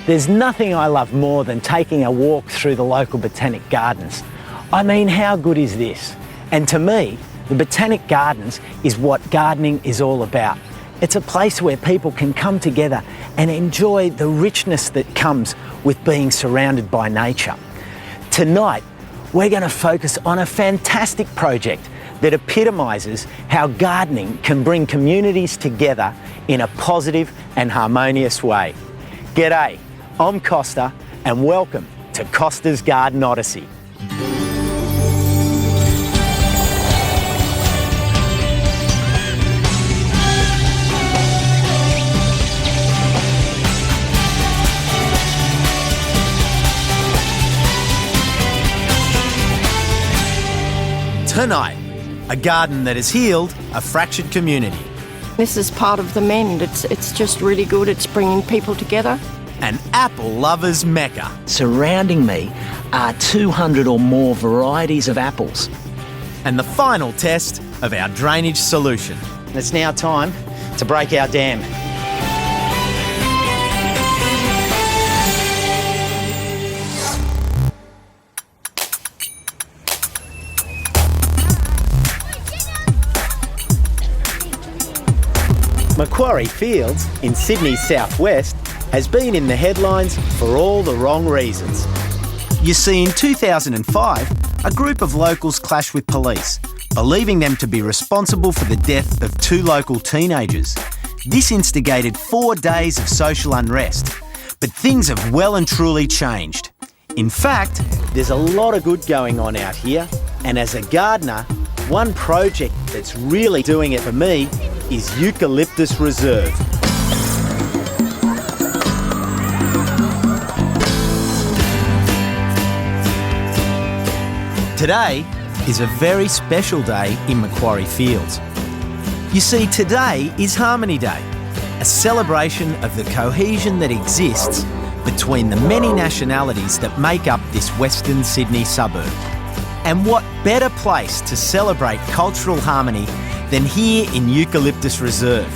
There's nothing I love more than taking a walk through the local botanic gardens. I mean, how good is this? And to me, the Botanic Gardens is what gardening is all about. It's a place where people can come together and enjoy the richness that comes with being surrounded by nature. Tonight, we're going to focus on a fantastic project that epitomises how gardening can bring communities together in a positive and harmonious way. G'day, I'm Costa and welcome to Costa's Garden Odyssey. Tonight, a garden that has healed a fractured community. This is part of the mend. It's just really good. It's bringing people together. An apple lover's mecca. Surrounding me are 200 or more varieties of apples. And the final test of our drainage solution. It's now time to break our dam. Macquarie Fields in Sydney's southwest has been in the headlines for all the wrong reasons. You see, in 2005, a group of locals clashed with police, believing them to be responsible for the death of 2 local teenagers. This instigated 4 days of social unrest, but things have well and truly changed. In fact, there's a lot of good going on out here, and as a gardener, one project that's really doing it for me is Eucalyptus Reserve. Today is a very special day in Macquarie Fields. You see, today is Harmony Day, a celebration of the cohesion that exists between the many nationalities that make up this Western Sydney suburb. And what better place to celebrate cultural harmony than here in Eucalyptus Reserve,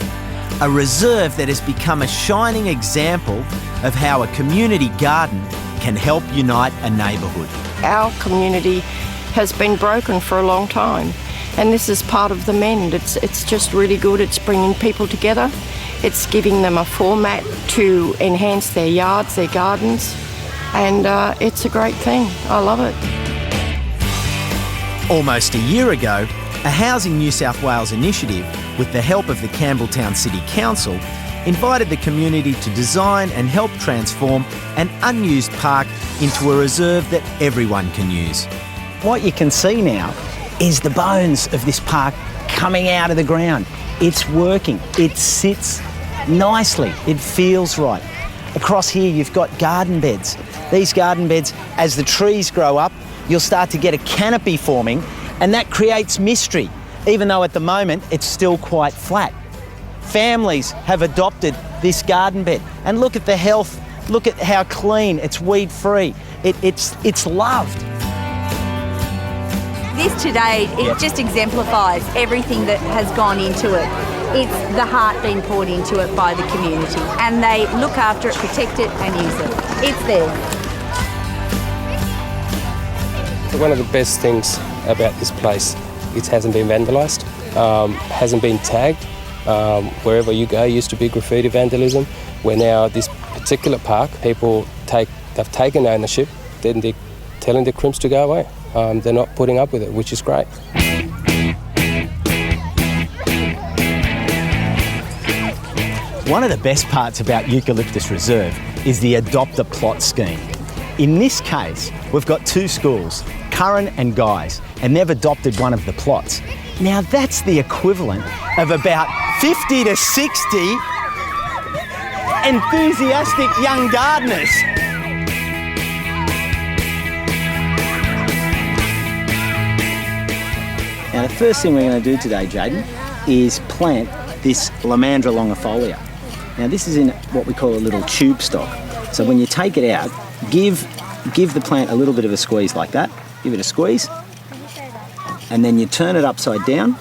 a reserve that has become a shining example of how a community garden can help unite a neighbourhood. Our community has been broken for a long time, and this is part of the mend. It's just really good. It's bringing people together. It's giving them a format to enhance their yards, their gardens, and it's a great thing. I love it. Almost a year ago, a Housing New South Wales initiative, with the help of the Campbelltown City Council, invited the community to design and help transform an unused park into a reserve that everyone can use. What you can see now is the bones of this park coming out of the ground. It's working. It sits nicely. It feels right. Across here, you've got garden beds. These garden beds, as the trees grow up, you'll start to get a canopy forming, and that creates mystery, even though at the moment it's still quite flat. Families have adopted this garden bed, and look at the health, look at how clean, it's weed-free. It's loved. This today, it just exemplifies everything that has gone into it. It's the heart being poured into it by the community, and they look after it, protect it and use it. It's theirs. One of the best things about this place, it hasn't been vandalised, hasn't been tagged. Wherever you go, used to be graffiti vandalism, where now this particular park, people they've taken ownership, then they're telling the crimps to go away. They're not putting up with it, which is great. One of the best parts about Eucalyptus Reserve is the Adopt a Plot scheme. In this case, we've got 2 schools, Curran and Guy's, and they've adopted one of the plots. Now that's the equivalent of about 50 to 60 enthusiastic young gardeners. Now the first thing we're going to do today, Jaden, is plant this Lomandra longifolia. Now this is in what we call a little tube stock. So when you take it out, give the plant a little bit of a squeeze like that. Give it a squeeze, and then you turn it upside down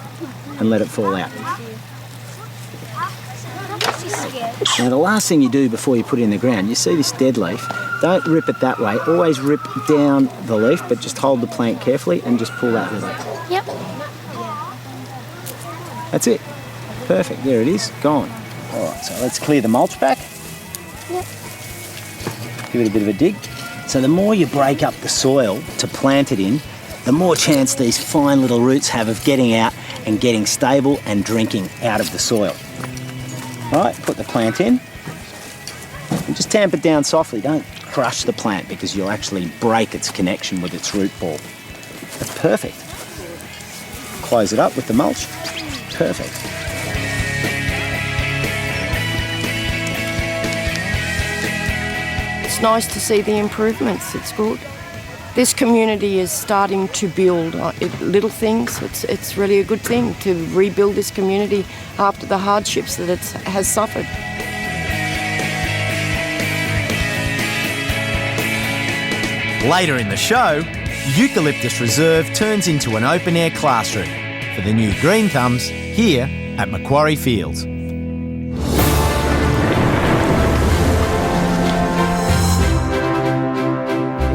and let it fall out. Now the last thing you do before you put it in the ground, you see this dead leaf, don't rip it that way, always rip down the leaf, but just hold the plant carefully and just pull that with it. Yep. That's it. Perfect, there it is, gone. All right, so let's clear the mulch back. Yep. Give it a bit of a dig. So the more you break up the soil to plant it in, the more chance these fine little roots have of getting out and getting stable and drinking out of the soil. All right, put the plant in and just tamp it down softly. Don't crush the plant because you'll actually break its connection with its root ball. That's perfect. Close it up with the mulch. Perfect. It's nice to see the improvements. It's good. This community is starting to build little things. It's really a good thing to rebuild this community after the hardships that it has suffered. Later in the show, Eucalyptus Reserve turns into an open-air classroom for the new Green Thumbs here at Macquarie Fields.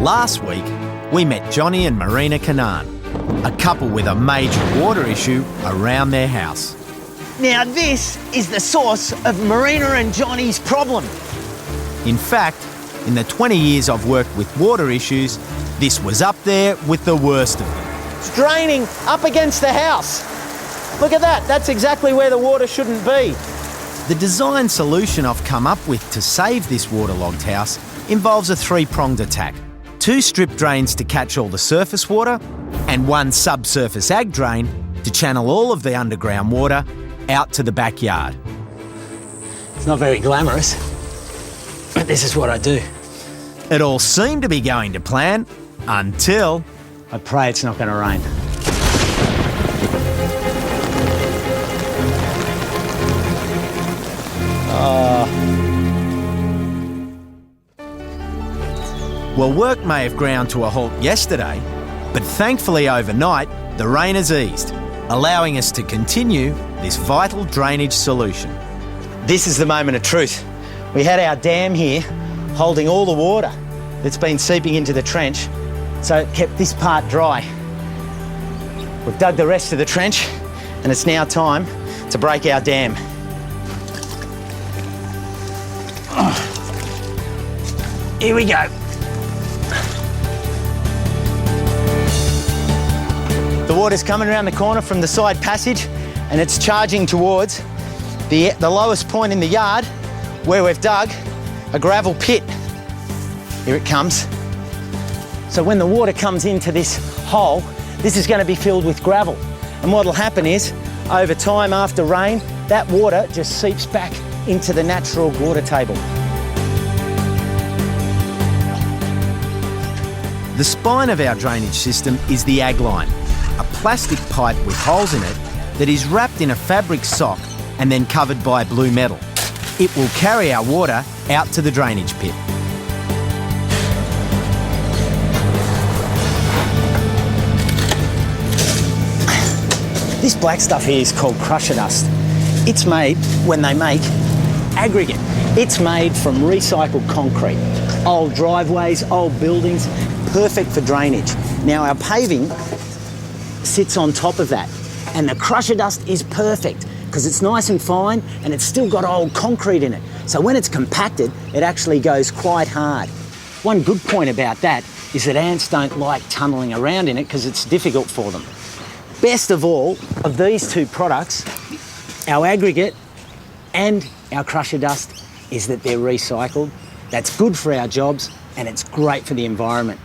Last week, we met Johnny and Marina Kanan, a couple with a major water issue around their house. Now this is the source of Marina and Johnny's problem. In fact, in the 20 years I've worked with water issues, this was up there with the worst of them. It's draining up against the house. Look at that, that's exactly where the water shouldn't be. The design solution I've come up with to save this waterlogged house involves a three-pronged attack. 2 strip drains to catch all the surface water and 1 subsurface ag drain to channel all of the underground water out to the backyard. It's not very glamorous, but this is what I do. It all seemed to be going to plan until... I pray it's not going to rain. Well, work may have ground to a halt yesterday, but thankfully overnight, the rain has eased, allowing us to continue this vital drainage solution. This is the moment of truth. We had our dam here holding all the water that's been seeping into the trench, so it kept this part dry. We've dug the rest of the trench and it's now time to break our dam. Here we go. The water's coming around the corner from the side passage and it's charging towards the lowest point in the yard where we've dug a gravel pit. Here it comes. So when the water comes into this hole, this is going to be filled with gravel. And what'll happen is, over time after rain, that water just seeps back into the natural water table. The spine of our drainage system is the ag line, a plastic pipe with holes in it that is wrapped in a fabric sock and then covered by blue metal. It will carry our water out to the drainage pit. This black stuff here is called crusher dust. It's made when they make aggregate. It's made from recycled concrete. Old driveways, old buildings, perfect for drainage. Now our paving sits on top of that, and the crusher dust is perfect because it's nice and fine and it's still got old concrete in it. So when it's compacted, it actually goes quite hard. One good point about that is that ants don't like tunnelling around in it because it's difficult for them. Best of all, of these 2 products, our aggregate and our crusher dust, is that they're recycled. That's good for our jobs and it's great for the environment.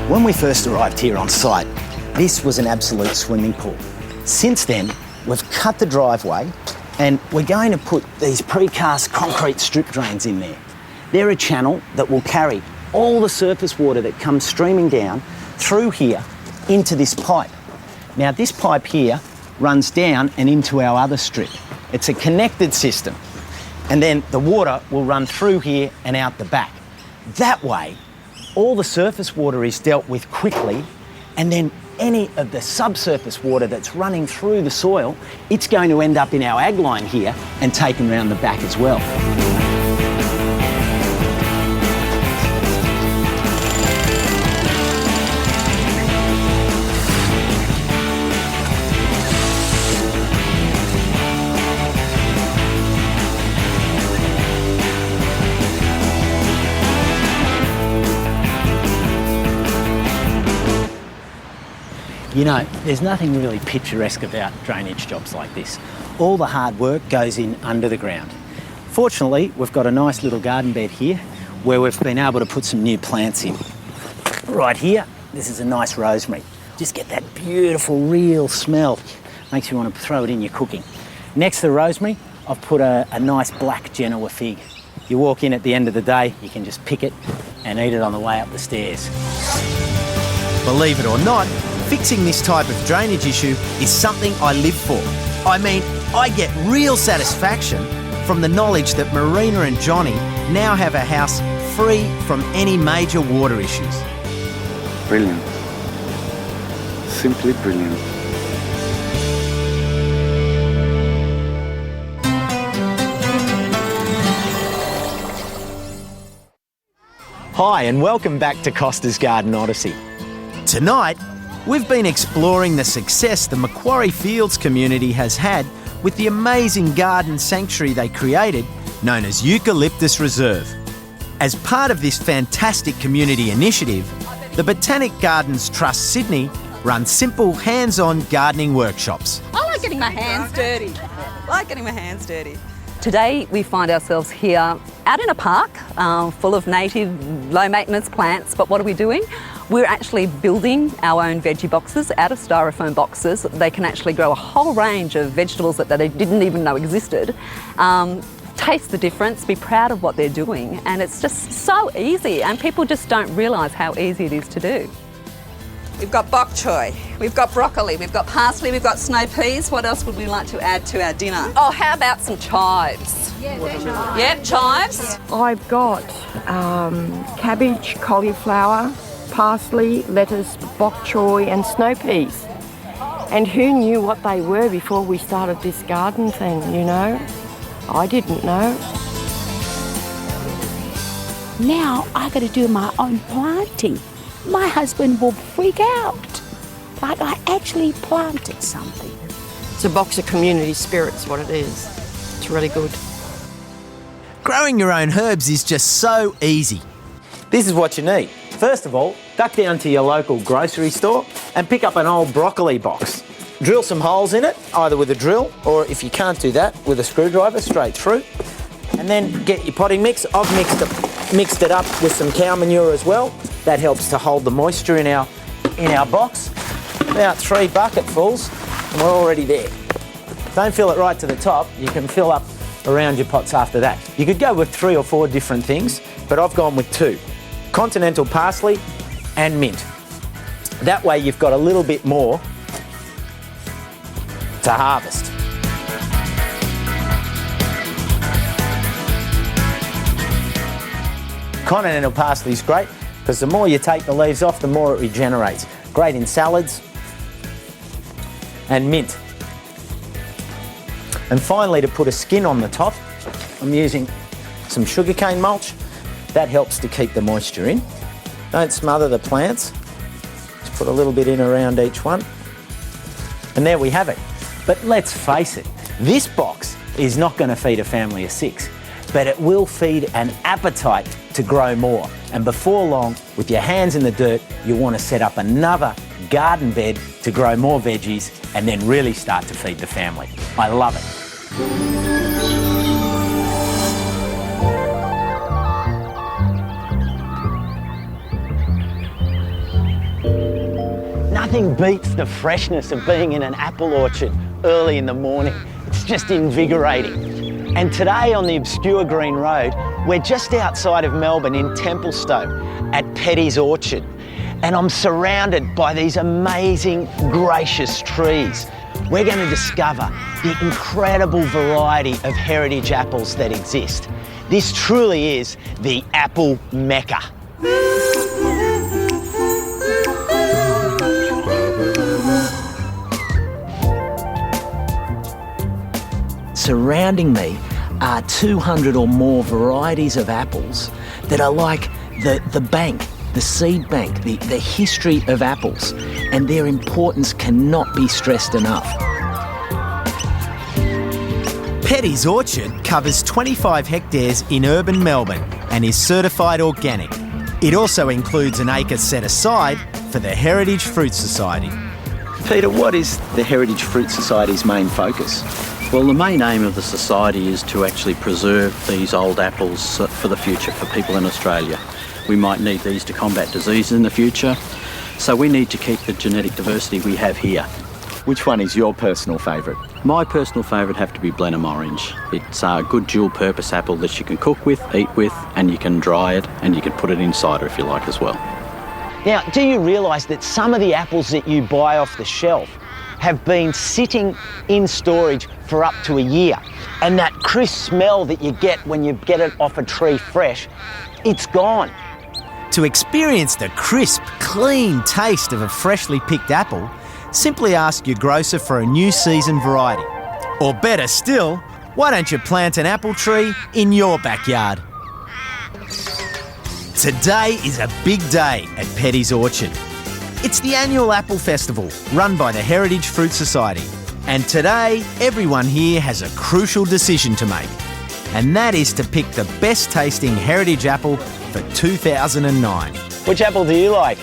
When we first arrived here on site, this was an absolute swimming pool. Since then, we've cut the driveway and we're going to put these precast concrete strip drains in there. They're a channel that will carry all the surface water that comes streaming down through here into this pipe. Now this pipe here runs down and into our other strip. It's a connected system, and then the water will run through here and out the back. That way, all the surface water is dealt with quickly, and then any of the subsurface water that's running through the soil, it's going to end up in our ag line here and taken round the back as well. You know, there's nothing really picturesque about drainage jobs like this. All the hard work goes in under the ground. Fortunately, we've got a nice little garden bed here where we've been able to put some new plants in. Right here, this is a nice rosemary. Just get that beautiful, real smell. Makes you want to throw it in your cooking. Next to the rosemary, I've put a nice black Genoa fig. You walk in at the end of the day, you can just pick it and eat it on the way up the stairs. Believe it or not, fixing this type of drainage issue is something I live for. I mean, I get real satisfaction from the knowledge that Marina and Johnny now have a house free from any major water issues. Brilliant. Simply brilliant. Hi, and welcome back to Costa's Garden Odyssey. Tonight, we've been exploring the success the Macquarie Fields community has had with the amazing garden sanctuary they created, known as Eucalyptus Reserve. As part of this fantastic community initiative, the Botanic Gardens Trust Sydney runs simple hands-on gardening workshops. I like getting my hands dirty. Today we find ourselves here out in a park full of native, low-maintenance plants, but what are we doing? We're actually building our own veggie boxes out of styrofoam boxes. They can actually grow a whole range of vegetables that they didn't even know existed. Taste the difference, be proud of what they're doing, and it's just so easy, and people just don't realise how easy it is to do. We've got bok choy, we've got broccoli, we've got parsley, we've got snow peas. What else would we like to add to our dinner? Oh, how about some chives? Yep, chives. I've got cabbage, cauliflower, parsley, lettuce, bok choy and snow peas. And who knew what they were before we started this garden thing, you know? I didn't know. Now I got to do my own planting. My husband will freak out. Like I actually planted something. It's a box of community spirit's what it is. It's really good. Growing your own herbs is just so easy. This is what you need. First of all, duck down to your local grocery store and pick up an old broccoli box. Drill some holes in it, either with a drill or, if you can't do that, with a screwdriver straight through. And then get your potting mix. I've mixed it up with some cow manure as well. That helps to hold the moisture in our box. About 3 bucketfuls and we're already there. Don't fill it right to the top. You can fill up around your pots after that. You could go with 3 or 4 different things, but I've gone with 2. Continental parsley and mint. That way you've got a little bit more to harvest. Continental parsley is great because the more you take the leaves off, the more it regenerates. Great in salads. And mint. And finally, to put a skin on the top, I'm using some sugarcane mulch. That helps to keep the moisture in. Don't smother the plants. Just put a little bit in around each one. And there we have it. But let's face it, this box is not going to feed a family of 6, but it will feed an appetite to grow more. And before long, with your hands in the dirt, you want to set up another garden bed to grow more veggies and then really start to feed the family. I love it. Nothing beats the freshness of being in an apple orchard early in the morning. It's just invigorating. And today on the obscure Green Road, we're just outside of Melbourne in Templestowe at Petty's Orchard. And I'm surrounded by these amazing, gracious trees. We're going to discover the incredible variety of heritage apples that exist. This truly is the apple mecca. surrounding me are 200 or more varieties of apples that are like the bank, the seed bank, the history of apples, and their importance cannot be stressed enough. Petty's Orchard covers 25 hectares in urban Melbourne and is certified organic. It also includes an acre set aside for the Heritage Fruit Society. Peter, what is the Heritage Fruit Society's main focus? Well, the main aim of the society is to actually preserve these old apples for the future for people in Australia. We might need these to combat diseases in the future, so we need to keep the genetic diversity we have here. Which one is your personal favourite? My personal favourite have to be Blenheim Orange. It's a good dual-purpose apple that you can cook with, eat with, and you can dry it, and you can put it in cider if you like as well. Now, do you realise that some of the apples that you buy off the shelf have been sitting in storage for up to a year? And that crisp smell that you get when you get it off a tree fresh, it's gone. To experience the crisp, clean taste of a freshly picked apple, simply ask your grocer for a new season variety. Or better still, why don't you plant an apple tree in your backyard? Today is a big day at Petty's Orchard. It's the annual Apple Festival run by the Heritage Fruit Society. And today, everyone here has a crucial decision to make. And that is to pick the best tasting heritage apple for 2009. Which apple do you like?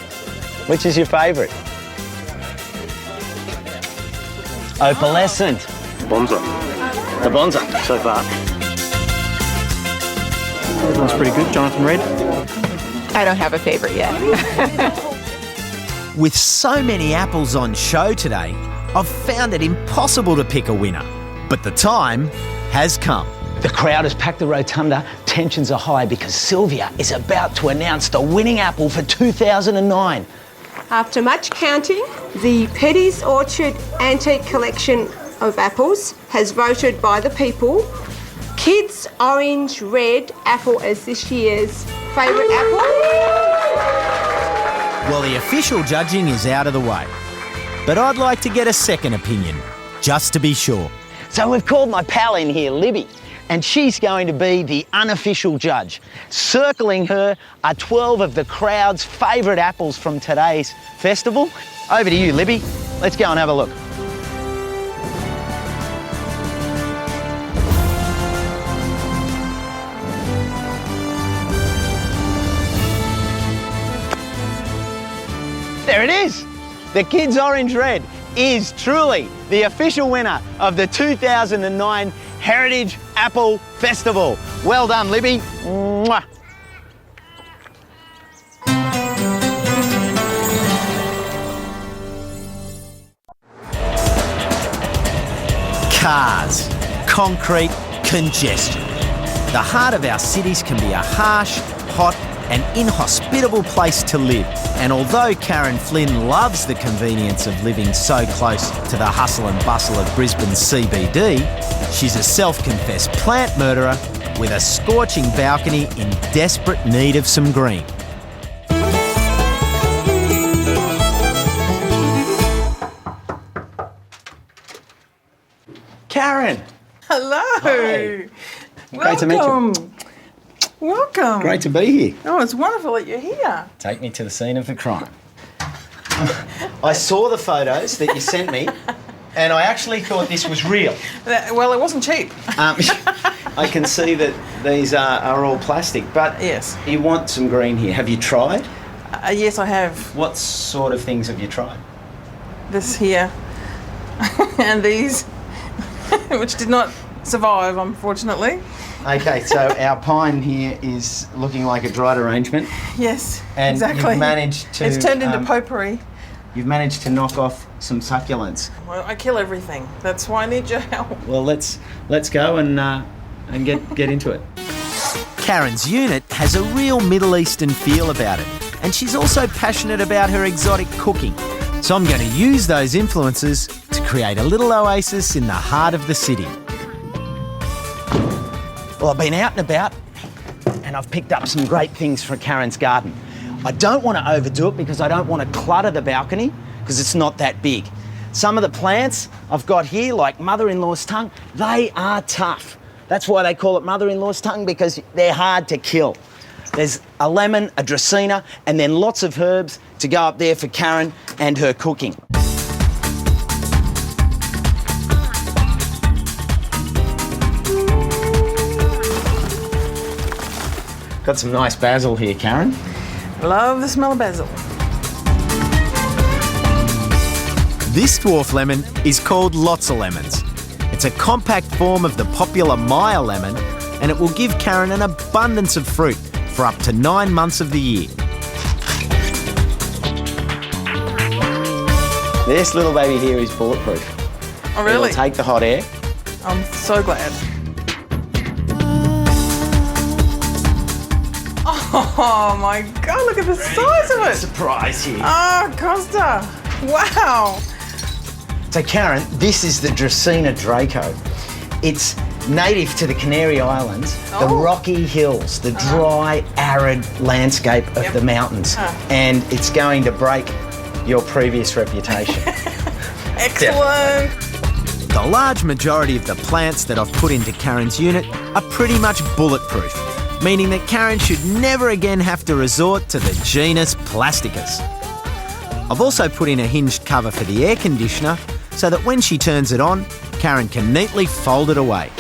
Which is your favourite? Opalescent. Bonza. The Bonza, so far. Everyone's pretty good. Jonathan Red. I don't have a favourite yet. With so many apples on show today, I've found it impossible to pick a winner. But the time has come. The crowd has packed the rotunda. Tensions are high because Sylvia is about to announce the winning apple for 2009. After much counting, the Petty's Orchard Antique Collection of Apples has voted by the people Kids Orange Red Apple as this year's favourite apple. Well, the official judging is out of the way. But I'd like to get a second opinion, just to be sure. So we've called my pal in here, Libby, and she's going to be the unofficial judge. Circling her are 12 of the crowd's favourite apples from today's festival. Over to you, Libby. Let's go and have a look. There it is. The Kids Orange Red is truly the official winner of the 2009 Heritage Apple Festival. Well done, Libby. Mwah. Cars, concrete, congestion. The heart of our cities can be a harsh, hot and inhospitable place to live. And although Karen Flynn loves the convenience of living so close to the hustle and bustle of Brisbane's CBD, she's a self-confessed plant murderer with a scorching balcony in desperate need of some green. Karen. Hello. Hi. Welcome. Great to meet you. Welcome. Great to be here. Oh, it's wonderful that you're here. Take me to the scene of the crime. I saw the photos that you sent me and I actually thought this was real. Well, it wasn't cheap. I can see that these are all plastic, but yes, you want some green here. Have you tried? Yes, I have. What sort of things have you tried? This here and these, which did not survive, unfortunately. Okay, so our pine here is looking like a dried arrangement. Yes, and exactly. You've managed to... It's turned into potpourri. You've managed to knock off some succulents. Well, I kill everything. That's why I need your help. Well, let's go and get into it. Karen's unit has a real Middle Eastern feel about it, and she's also passionate about her exotic cooking. So I'm going to use those influences to create a little oasis in the heart of the city. Well, I've been out and about and I've picked up some great things for Karen's garden. I don't want to overdo it because I don't want to clutter the balcony because it's not that big. Some of the plants I've got here, like mother-in-law's tongue, they are tough. That's why they call it mother-in-law's tongue, because they're hard to kill. There's a lemon, a dracaena, and then lots of herbs to go up there for Karen and her cooking. Got some nice basil here, Karen. Love the smell of basil. This dwarf lemon is called lots of lemons. It's a compact form of the popular Maya lemon, and it will give Karen an abundance of fruit for up to 9 months of the year. This little baby here is bulletproof. Oh, really? It'll take the hot air. I'm so glad. Oh my God, look at the size of it. Surprise here. Oh, Costa. Wow. So Karen, this is the Dracaena Draco. It's native to the Canary Islands, the rocky hills, the dry, arid landscape of the mountains. And it's going to break your previous reputation. Excellent. The large majority of the plants that I've put into Karen's unit are pretty much bulletproof, meaning that Karen should never again have to resort to the genus Plasticus. I've also put in a hinged cover for the air conditioner so that when she turns it on, Karen can neatly fold it away.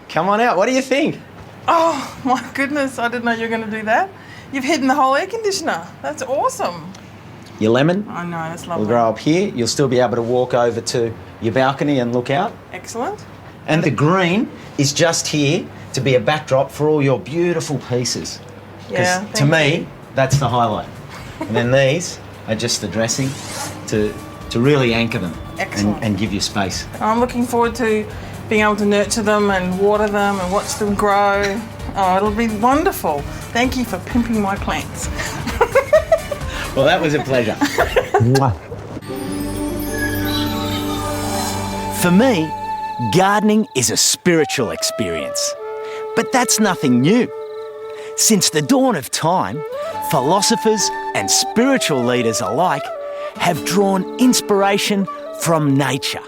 Come on out, what do you think? Oh my goodness, I didn't know you were going to do that. You've hidden the whole air conditioner. That's awesome. Your lemon I know, that's lovely. will grow up here. You'll still be able to walk over to your balcony and look out. Excellent. And the green is just here to be a backdrop for all your beautiful pieces. Yeah, to me, that's the highlight. And then these are just the dressing to really anchor them and give you space. I'm looking forward to being able to nurture them and water them and watch them grow. Oh, it'll be wonderful. Thank you for pimping my plants. Well, that was a pleasure. For me, gardening is a spiritual experience. But that's nothing new. Since the dawn of time, philosophers and spiritual leaders alike have drawn inspiration from nature.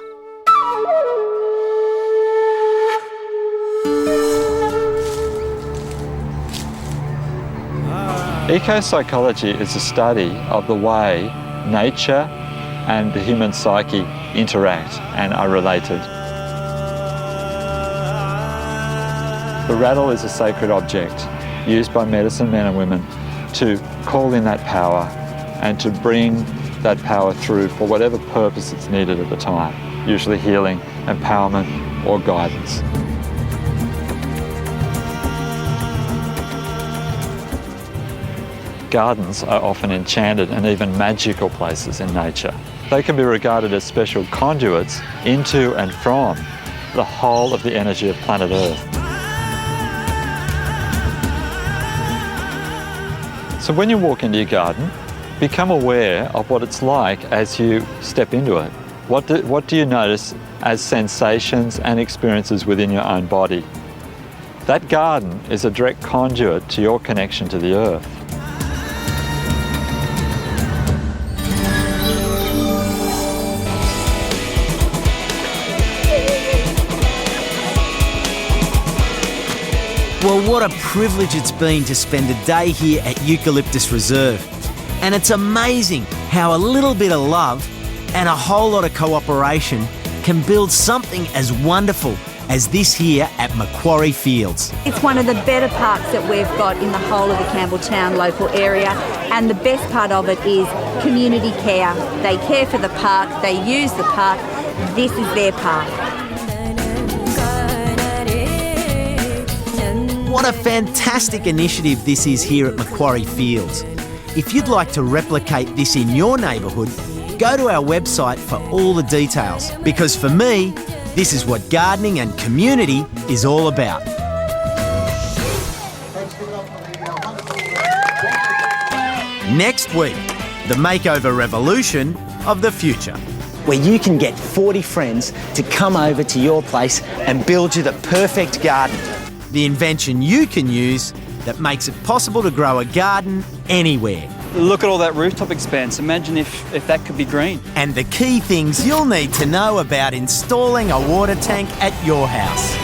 Ecopsychology is a study of the way nature and the human psyche interact and are related. The rattle is a sacred object used by medicine men and women to call in that power and to bring that power through for whatever purpose it's needed at the time, usually healing, empowerment, or guidance. Gardens are often enchanted and even magical places in nature. They can be regarded as special conduits into and from the whole of the energy of planet Earth. So when you walk into your garden, become aware of what it's like as you step into it. What do you notice as sensations and experiences within your own body? That garden is a direct conduit to your connection to the earth. Well, what a privilege it's been to spend a day here at Eucalyptus Reserve. And it's amazing how a little bit of love and a whole lot of cooperation can build something as wonderful as this here at Macquarie Fields. It's one of the better parks that we've got in the whole of the Campbelltown local area, and the best part of it is community care. They care for the park, they use the park, this is their park. What a fantastic initiative this is here at Macquarie Fields. If you'd like to replicate this in your neighbourhood, go to our website for all the details, because for me, this is what gardening and community is all about. Next week, the makeover revolution of the future. Where you can get 40 friends to come over to your place and build you the perfect garden. The invention you can use that makes it possible to grow a garden anywhere. Look at all that rooftop expanse. Imagine if that could be green. And the key things you'll need to know about installing a water tank at your house.